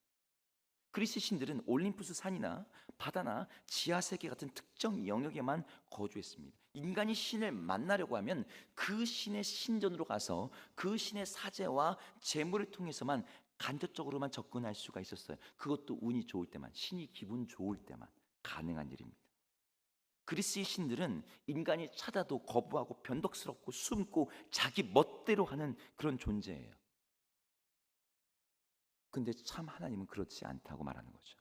그리스 신들은 올림푸스 산이나 바다나 지하세계 같은 특정 영역에만 거주했습니다. 인간이 신을 만나려고 하면 그 신의 신전으로 가서 그 신의 사제와 제물을 통해서만 간접적으로만 접근할 수가 있었어요. 그것도 운이 좋을 때만, 신이 기분 좋을 때만 가능한 일입니다. 그리스의 신들은 인간이 찾아도 거부하고 변덕스럽고 숨고 자기 멋대로 하는 그런 존재예요. 근데 참 하나님은 그렇지 않다고 말하는 거죠.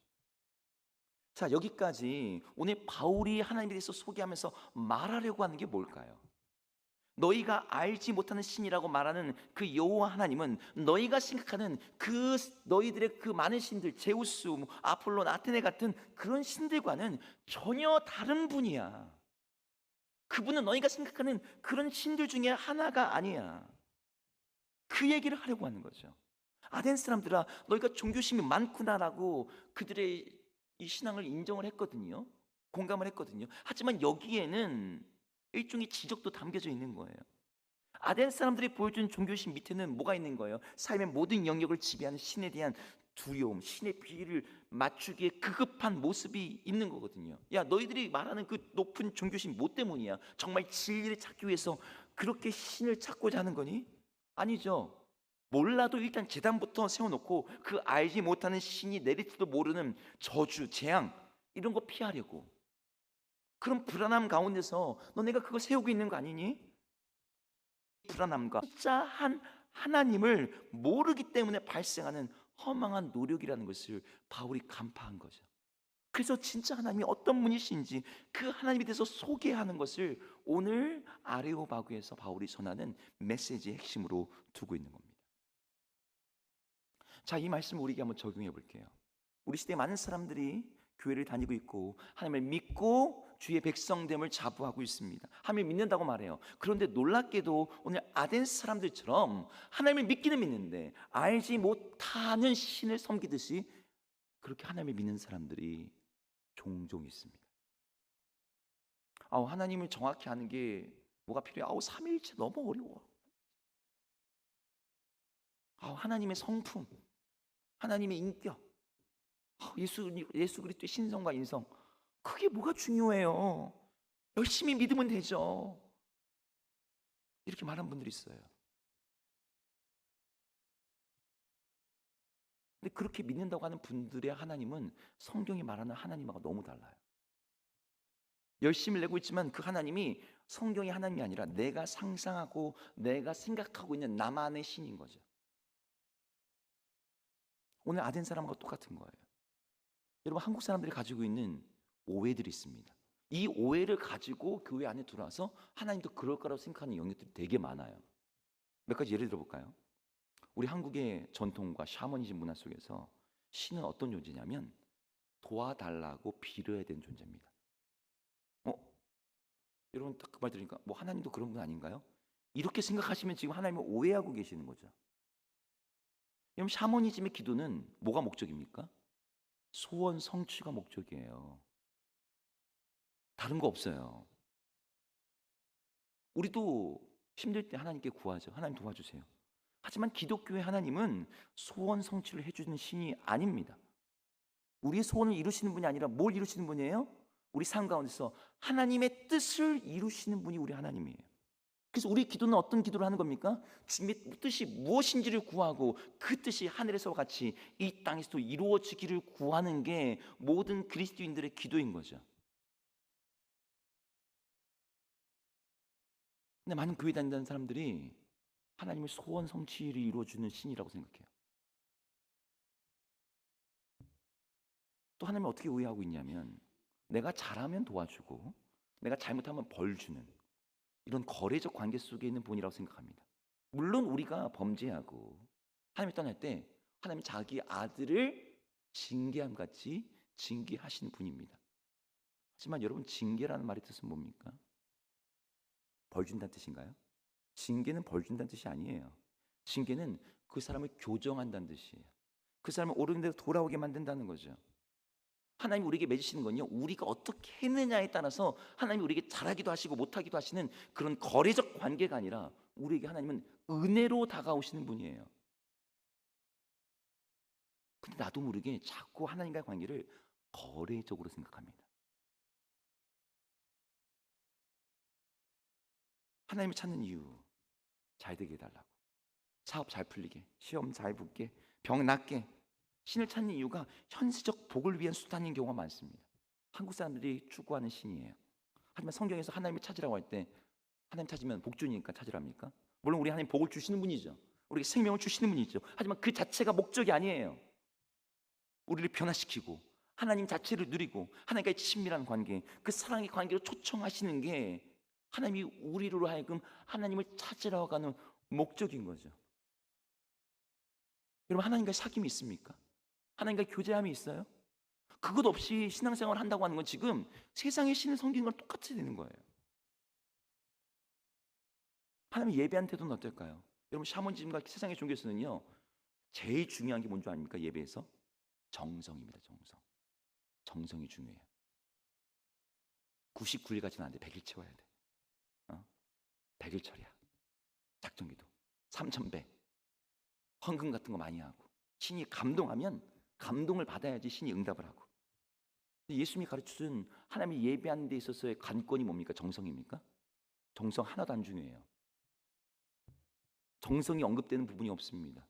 자, 여기까지 오늘 바울이 하나님에 대해서 소개하면서 말하려고 하는 게 뭘까요? 너희가 알지 못하는 신이라고 말하는 그 여호와 하나님은 너희가 생각하는 그 너희들의 그 많은 신들, 제우스, 아폴론, 아테네 같은 그런 신들과는 전혀 다른 분이야. 그분은 너희가 생각하는 그런 신들 중에 하나가 아니야. 그 얘기를 하려고 하는 거죠. 아덴 사람들아, 너희가 종교심이 많구나라고 그들의 이 신앙을 인정을 했거든요. 공감을 했거든요. 하지만 여기에는 일종의 지적도 담겨져 있는 거예요. 아덴 사람들이 보여준 종교심 밑에는 뭐가 있는 거예요? 삶의 모든 영역을 지배하는 신에 대한 두려움, 신의 비위를 맞추기에 급급한 모습이 있는 거거든요. 야, 너희들이 말하는 그 높은 종교심 뭐 때문이야? 정말 진리를 찾기 위해서 그렇게 신을 찾고자 하는 거니? 아니죠. 몰라도 일단 제단부터 세워놓고 그 알지 못하는 신이 내릴지도 모르는 저주, 재앙 이런 거 피하려고. 그런 불안함 가운데서 너네가 그거 세우고 있는 거 아니니? 불안함과 진짜 한 하나님을 모르기 때문에 발생하는 허망한 노력이라는 것을 바울이 간파한 거죠. 그래서 진짜 하나님이 어떤 분이신지 그 하나님에 대해서 소개하는 것을 오늘 아레오바구에서 바울이 전하는 메시지의 핵심으로 두고 있는 겁니다. 자, 이 말씀을 우리에게 한번 적용해 볼게요. 우리 시대에 많은 사람들이 교회를 다니고 있고 하나님을 믿고 주의 백성됨을 자부하고 있습니다. 하나님을 믿는다고 말해요. 그런데 놀랍게도 오늘 아덴 사람들처럼 하나님을 믿기는 믿는데 알지 못하는 신을 섬기듯이 그렇게 하나님을 믿는 사람들이 종종 있습니다. 하나님을 정확히 아는 게 뭐가 필요해? 삼위일체 너무 어려워. 하나님의 성품, 하나님의 인격, 예수 그리스도의 신성과 인성, 그게 뭐가 중요해요? 열심히 믿으면 되죠. 이렇게 말하는 분들이 있어요. 근데 그렇게 믿는다고 하는 분들의 하나님은 성경이 말하는 하나님하고 너무 달라요. 열심히 내고 있지만 그 하나님이 성경의 하나님이 아니라 내가 상상하고 내가 생각하고 있는 나만의 신인 거죠. 오늘 아덴 사람하고 똑같은 거예요. 여러분, 한국 사람들이 가지고 있는 오해들이 있습니다. 이 오해를 가지고 교회 안에 들어와서 하나님도 그럴 거라고 생각하는 영역들이 되게 많아요. 몇 가지 예를 들어볼까요? 우리 한국의 전통과 샤머니즘 문화 속에서 신은 어떤 존재냐면 도와달라고 빌어야 되는 존재입니다. 여러분 딱 그 말 들으니까 하나님도 그런 분 아닌가요? 이렇게 생각하시면 지금 하나님을 오해하고 계시는 거죠. 여러분, 샤머니즘의 기도는 뭐가 목적입니까? 소원 성취가 목적이에요. 다른 거 없어요. 우리도 힘들 때 하나님께 구하죠. 하나님 도와주세요. 하지만 기독교의 하나님은 소원 성취를 해주는 신이 아닙니다. 우리의 소원을 이루시는 분이 아니라 뭘 이루시는 분이에요? 우리 삶 가운데서 하나님의 뜻을 이루시는 분이 우리 하나님이에요. 그래서 우리 기도는 어떤 기도를 하는 겁니까? 주님의 뜻이 무엇인지를 구하고 그 뜻이 하늘에서와 같이 이 땅에서도 이루어지기를 구하는 게 모든 그리스도인들의 기도인 거죠. 근데 많은 교회 다닌다는 사람들이 하나님의 소원 성취를 이루어주는 신이라고 생각해요. 또 하나님을 어떻게 오해하고 있냐면 내가 잘하면 도와주고 내가 잘못하면 벌 주는 이런 거래적 관계 속에 있는 분이라고 생각합니다. 물론 우리가 범죄하고 하나님이 떠날 때 하나님이 자기 아들을 징계함 같이 징계하시는 분입니다. 하지만 여러분, 징계라는 말의 뜻은 뭡니까? 벌 준다는 뜻인가요? 징계는 벌 준다는 뜻이 아니에요. 징계는 그 사람을 교정한다는 뜻이에요. 그 사람을 옳은 데로 돌아오게 만든다는 거죠. 하나님이 우리에게 맺으시는 건요, 우리가 어떻게 했느냐에 따라서 하나님이 우리에게 잘하기도 하시고 못하기도 하시는 그런 거래적 관계가 아니라 우리에게 하나님은 은혜로 다가오시는 분이에요. 근데 나도 모르게 자꾸 하나님과의 관계를 거래적으로 생각합니다. 하나님을 찾는 이유, 잘 되게 해달라고, 사업 잘 풀리게, 시험 잘 붙게, 병 낫게. 신을 찾는 이유가 현세적 복을 위한 수단인 경우가 많습니다. 한국 사람들이 추구하는 신이에요. 하지만 성경에서 하나님을 찾으라고 할 때 하나님 찾으면 복 주니까 찾으랍니까? 물론 우리 하나님 복을 주시는 분이죠. 우리에게 생명을 주시는 분이죠. 하지만 그 자체가 목적이 아니에요. 우리를 변화시키고 하나님 자체를 누리고 하나님과의 친밀한 관계, 그 사랑의 관계로 초청하시는 게 하나님이 우리로 하여금 하나님을 찾으러 가는 목적인 거죠. 여러분, 하나님과의 사귐이 있습니까? 하나님과 교제함이 있어요? 그것 없이 신앙생활을 한다고 하는 건 지금 세상의 신을 섬기는 건 똑같이 되는 거예요. 하나님 예배한 태도는 어떨까요? 여러분, 샤머니즘과 세상의 종교에서는요, 제일 중요한 게 뭔지 아닙니까? 예배에서 정성입니다. 정성이 중요해요. 99일까지는 안 돼. 100일 채워야 돼. 100일 처리야. 작정기도 3000배 헌금 같은 거 많이 하고, 신이 감동하면 감동을 받아야지 신이 응답을 하고. 예수님이 가르쳐준 하나님이 예배하는 데 있어서의 관건이 뭡니까? 정성입니까? 정성 하나도 안 중요해요. 정성이 언급되는 부분이 없습니다.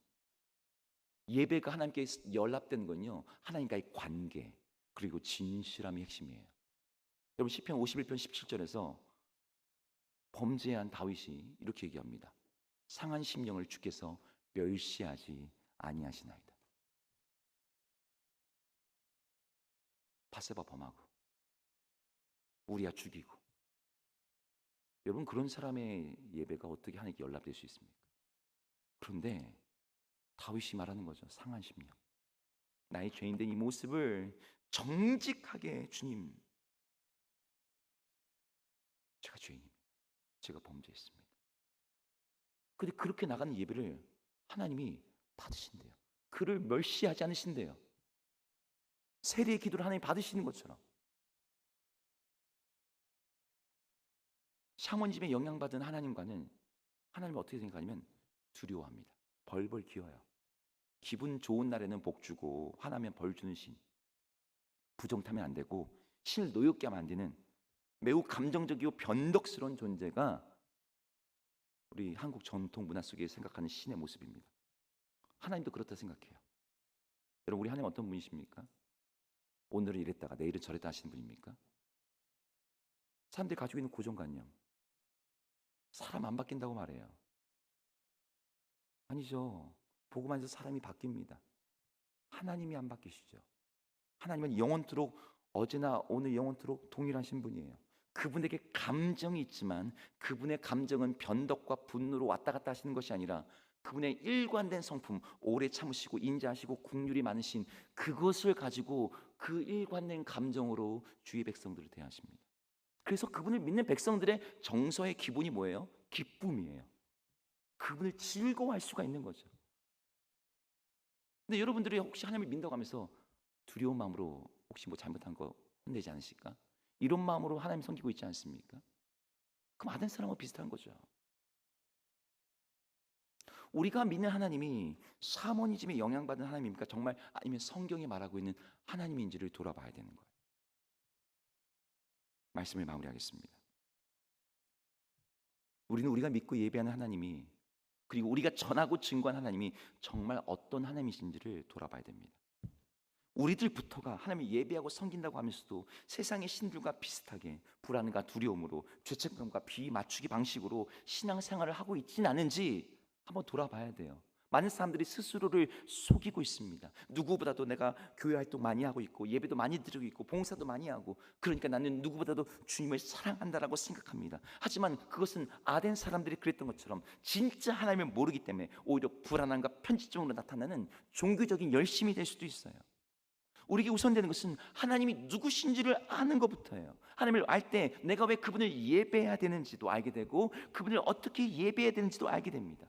예배가 하나님께 연합되는 건요, 하나님과의 관계 그리고 진실함이 핵심이에요. 여러분 시편 51편 17절에서 범죄한 다윗이 이렇게 얘기합니다. 상한 심령을 주께서 멸시하지 아니하시나이다. 바세바 범하고 우리아 죽이고, 여러분 그런 사람의 예배가 어떻게 하나님께 연락될 수 있습니까? 그런데 다윗이 말하는 거죠. 상한 심령, 나의 죄인된 이 모습을 정직하게, 주님 제가 죄인입니다. 제가 범죄했습니다. 근데 그렇게 나가는 예배를 하나님이 받으신대요. 그를 멸시하지 않으신대요. 세리의 기도를 하나님 받으시는 것처럼. 샤머니즘에 영향받은 하나님과는, 하나님을 어떻게 생각하냐면 두려워합니다. 벌벌 기어요. 기분 좋은 날에는 복 주고 화나면 벌 주는 신, 부정 타면 안 되고 신을 노엽게 하면 안 되는 매우 감정적이고 변덕스러운 존재가 우리 한국 전통 문화 속에 생각하는 신의 모습입니다. 하나님도 그렇다 생각해요. 여러분, 우리 하나님 어떤 분이십니까? 오늘은 이랬다가 내일은 저랬다 하시는 분입니까? 사람들이 가지고 있는 고정관념, 사람 안 바뀐다고 말해요. 아니죠. 복음 안에서 사람이 바뀝니다. 하나님이 안 바뀌시죠. 하나님은 영원토록, 어제나 오늘 영원토록 동일하신 분이에요. 그분에게 감정이 있지만 그분의 감정은 변덕과 분노로 왔다 갔다 하시는 것이 아니라 그분의 일관된 성품, 오래 참으시고 인자하시고 긍휼이 많으신 그것을 가지고 그 일관된 감정으로 주의 백성들을 대하십니다. 그래서 그분을 믿는 백성들의 정서의 기본이 뭐예요? 기쁨이에요. 그분을 즐거워할 수가 있는 거죠. 근데 여러분들이 혹시 하나님을 믿는다고 하면서 두려운 마음으로 혹시 뭐 잘못한 거 혼내지 않으실까? 이런 마음으로 하나님 섬기고 있지 않습니까? 그럼 아덴 사람과 비슷한 거죠. 우리가 믿는 하나님이 샤머니즘에 영향받은 하나님입니까? 정말 아니면 성경이 말하고 있는 하나님인지를 돌아봐야 되는 거예요. 말씀을 마무리하겠습니다. 우리는 우리가 믿고 예배하는 하나님이, 그리고 우리가 전하고 증거한 하나님이 정말 어떤 하나님이신지를 돌아봐야 됩니다. 우리들부터가 하나님을 예배하고 섬긴다고 하면서도 세상의 신들과 비슷하게 불안과 두려움으로 죄책감과 비맞추기 방식으로 신앙생활을 하고 있지는 않은지 한번 돌아봐야 돼요. 많은 사람들이 스스로를 속이고 있습니다. 누구보다도 내가 교회 활동 많이 하고 있고 예배도 많이 드리고 있고 봉사도 많이 하고, 그러니까 나는 누구보다도 주님을 사랑한다라고 생각합니다. 하지만 그것은 아덴 사람들이 그랬던 것처럼 진짜 하나님을 모르기 때문에 오히려 불안함과 편집점으로 나타나는 종교적인 열심이 될 수도 있어요. 우리에게 우선되는 것은 하나님이 누구신지를 아는 것부터예요. 하나님을 알 때 내가 왜 그분을 예배해야 되는지도 알게 되고 그분을 어떻게 예배해야 되는지도 알게 됩니다.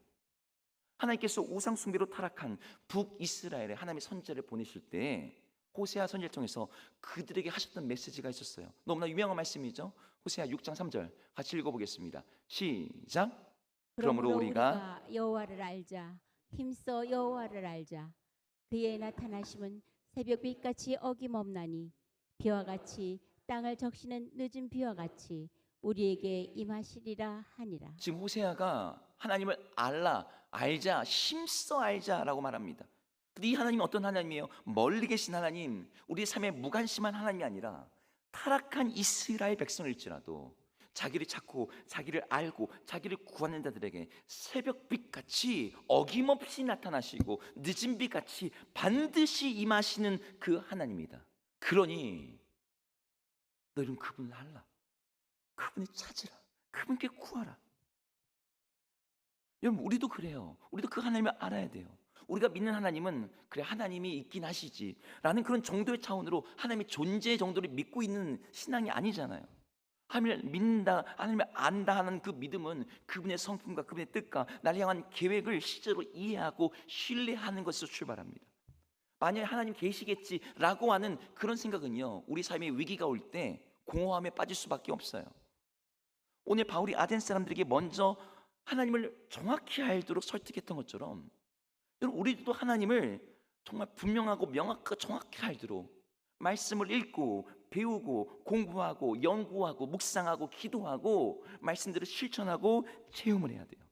하나님께서 우상 숭배로 타락한 북이스라엘에 하나님의 선지자를 보내실 때 호세아 선지자를 통해서 그들에게 하셨던 메시지가 있었어요. 너무나 유명한 말씀이죠. 호세아 6장 3절 같이 읽어보겠습니다. 시작. 그러므로 우리가 여호와를 알자. 힘써 여호와를 알자. 그의 나타나심은 새벽빛같이 어김없나니 비와 같이 땅을 적시는 늦은 비와 같이 우리에게 임하시리라 하니라. 지금 호세아가 하나님을 알자, 힘써 알자라고 말합니다. 근데 이 하나님은 어떤 하나님이에요? 멀리 계신 하나님, 우리의 삶에 무관심한 하나님이 아니라 타락한 이스라엘 백성일지라도 자기를 찾고 자기를 알고 자기를 구하는 자들에게 새벽빛같이 어김없이 나타나시고 늦은 빛같이 반드시 임하시는 그 하나님이다. 그러니 너희는 그분을 알라, 그분을 찾으라, 그분께 구하라. 여러분, 우리도 그래요. 우리도 그 하나님을 알아야 돼요. 우리가 믿는 하나님은 그래 하나님이 있긴 하시지 라는 그런 정도의 차원으로 하나님의 존재 정도를 믿고 있는 신앙이 아니잖아요. 하나님을 믿는다, 하나님을 안다 하는 그 믿음은 그분의 성품과 그분의 뜻과 나를 향한 계획을 실제로 이해하고 신뢰하는 것에서 출발합니다. 만약에 하나님 계시겠지라고 하는 그런 생각은요, 우리 삶에 위기가 올 때 공허함에 빠질 수밖에 없어요. 오늘 바울이 아덴 사람들에게 먼저 하나님을 정확히 알도록 설득했던 것처럼, 여러분 우리도 하나님을 정말 분명하고 명확하고 정확히 알도록 말씀을 읽고 배우고 공부하고 연구하고 묵상하고 기도하고 말씀들을 실천하고 체험을 해야 돼요.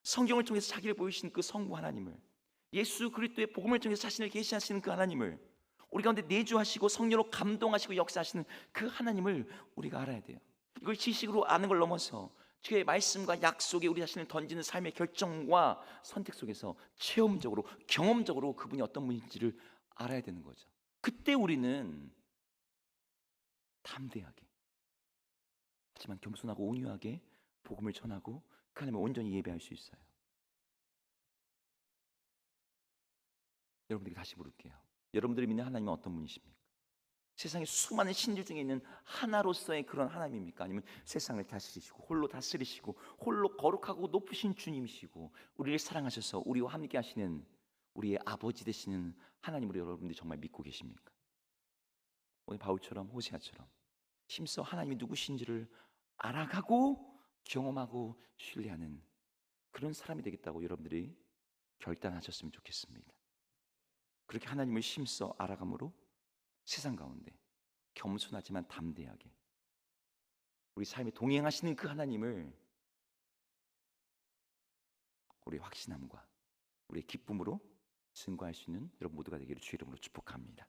성경을 통해서 자기를 보이신 그 성부 하나님을, 예수 그리스도의 복음을 통해서 자신을 계시하시는 그 하나님을, 우리 가운데 내주하시고 성령으로 감동하시고 역사하시는 그 하나님을 우리가 알아야 돼요. 이걸 지식으로 아는 걸 넘어서 주의 말씀과 약속에 우리 자신을 던지는 삶의 결정과 선택 속에서 체험적으로 경험적으로 그분이 어떤 분인지를 알아야 되는 거죠. 그때 우리는 담대하게, 하지만 겸손하고 온유하게 복음을 전하고 그 하나님을 온전히 예배할 수 있어요. 여러분들에게 다시 물을게요. 여러분들이 믿는 하나님은 어떤 분이십니까? 세상의 수많은 신들 중에 있는 하나로서의 그런 하나님입니까? 아니면 세상을 다스리시고 홀로 다스리시고 홀로 거룩하고 높으신 주님이시고 우리를 사랑하셔서 우리와 함께 하시는 우리의 아버지 되시는 하나님으로 여러분들이 정말 믿고 계십니까? 오늘 바울처럼 호세아처럼 힘써 하나님이 누구신지를 알아가고 경험하고 신뢰하는 그런 사람이 되겠다고 여러분들이 결단하셨으면 좋겠습니다. 그렇게 하나님을 힘써 알아감으로 세상 가운데 겸손하지만 담대하게 우리 삶에 동행하시는 그 하나님을 우리의 확신함과 우리의 기쁨으로 증거할 수 있는 여러분 모두가 되기를 주의 이름으로 축복합니다.